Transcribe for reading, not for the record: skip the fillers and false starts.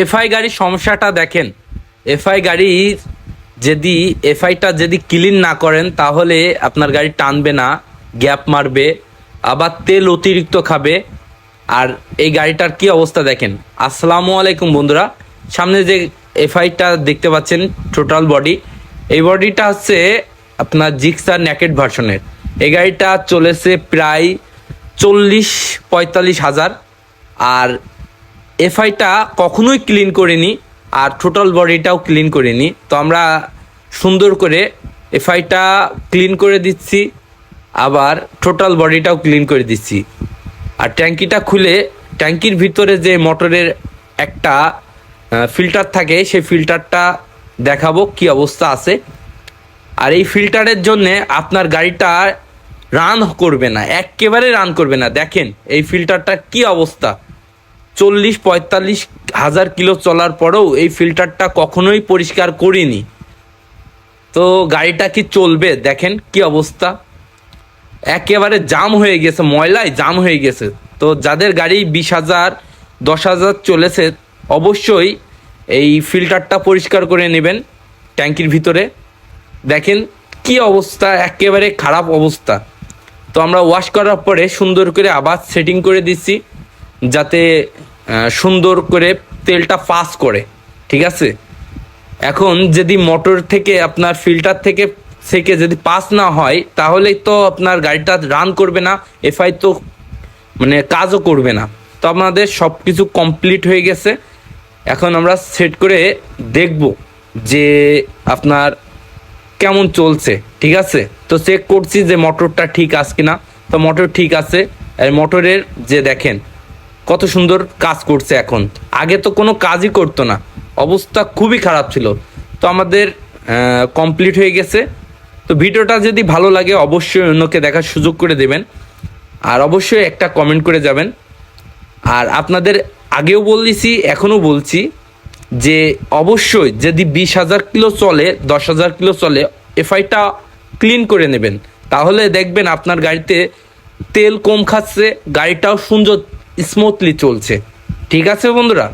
FI গাড়ির সমস্যাটা দেখেন। এফআই গাড়ির যদি এফআইটা যদি ক্লিন না করেন তাহলে আপনার গাড়ি টানবে না, গ্যাপ মারবে, আবার তেল অতিরিক্ত খাবে। আর এই গাড়িটার কি অবস্থা দেখেন। আসসালামু আলাইকুম বন্ধুরা, সামনে যে এফআইটা দেখতে পাচ্ছেন টোটাল বডি, এই বডিটা হচ্ছে আপনার জিক্সার নেকেড ভার্সনের। এই গাড়িটা চলেছে প্রায় 40-45 হাজার। আর এফআইটা কখনোই ক্লিন করিনি, আর টোটাল বডিটাও ক্লিন করিনি। তো আমরা সুন্দর করে এফআইটা ক্লিন করে দিচ্ছি, আবার টোটাল বডিটাও ক্লিন করে দিচ্ছি। আর ট্যাঙ্কিটা খুলে ট্যাঙ্কির ভিতরে যে মোটরের একটা ফিল্টার থাকে, সেই ফিল্টারটা দেখাবো কি অবস্থা আছে। আর এই ফিল্টারের জন্যে আপনার গাড়িটা রান করবে না, একেবারে রান করবে না। দেখেন এই ফিল্টারটা কি অবস্থা, 40-45 হাজার কিলো চলার পরেও এই ফিল্টারটা কখনোই পরিষ্কার করিনি। তো গাড়িটা কি চলবে? দেখেন কি অবস্থা, একেবারে জাম হয়ে গেছে, ময়লায় জাম হয়ে গেছে। তো যাদের গাড়ি 20,000 10,000 চলেছে, অবশ্যই এই ফিল্টারটা পরিষ্কার করে নেবেন ট্যাঙ্কির ভিতরে। দেখেন কি অবস্থা, একেবারে খারাপ অবস্থা। তো আমরা ওয়াশ করার পরে সুন্দর করে আবার সেটিং করে দিচ্ছি, যাতে সুন্দর করে তেলটা পাস করে। ঠিক আছে, এখন যদি মোটর থেকে আপনার ফিল্টার থেকে যদি পাস না হয়, তাহলে তো আপনার গাড়িটা রান করবে না, এফআই তো মানে কাজও করবে না। তো আপনাদের সব কিছু কমপ্লিট হয়ে গেছে। এখন আমরা সেট করে দেখব যে আপনার কেমন চলছে। ঠিক আছে, তো চেক করছি যে মোটরটা ঠিক আছে কিনা। তো মোটর ঠিক আছে। আর মোটরের যে দেখেন কত সুন্দর কাজ করছে এখন, আগে তো কোনো কাজই করতো না, অবস্থা খুবই খারাপ ছিল। তো আমাদের কমপ্লিট হয়ে গেছে। তো ভিডিওটা যদি ভালো লাগে অবশ্যই অন্যকে দেখার সুযোগ করে দেবেন, আর অবশ্যই একটা কমেন্ট করে যাবেন। আর আপনাদের আগেও বলেছি, এখনও বলছি যে অবশ্যই যদি 20,000 কিলো চলে, 10,000 কিলো চলে, এফআইটা ক্লিন করে নেবেন। তাহলে দেখবেন আপনার গাড়িতে তেল কম খাচ্ছে, গাড়িটাও সুন্দর স্মুথলি চলছে। ঠিক আছে বন্ধুরা।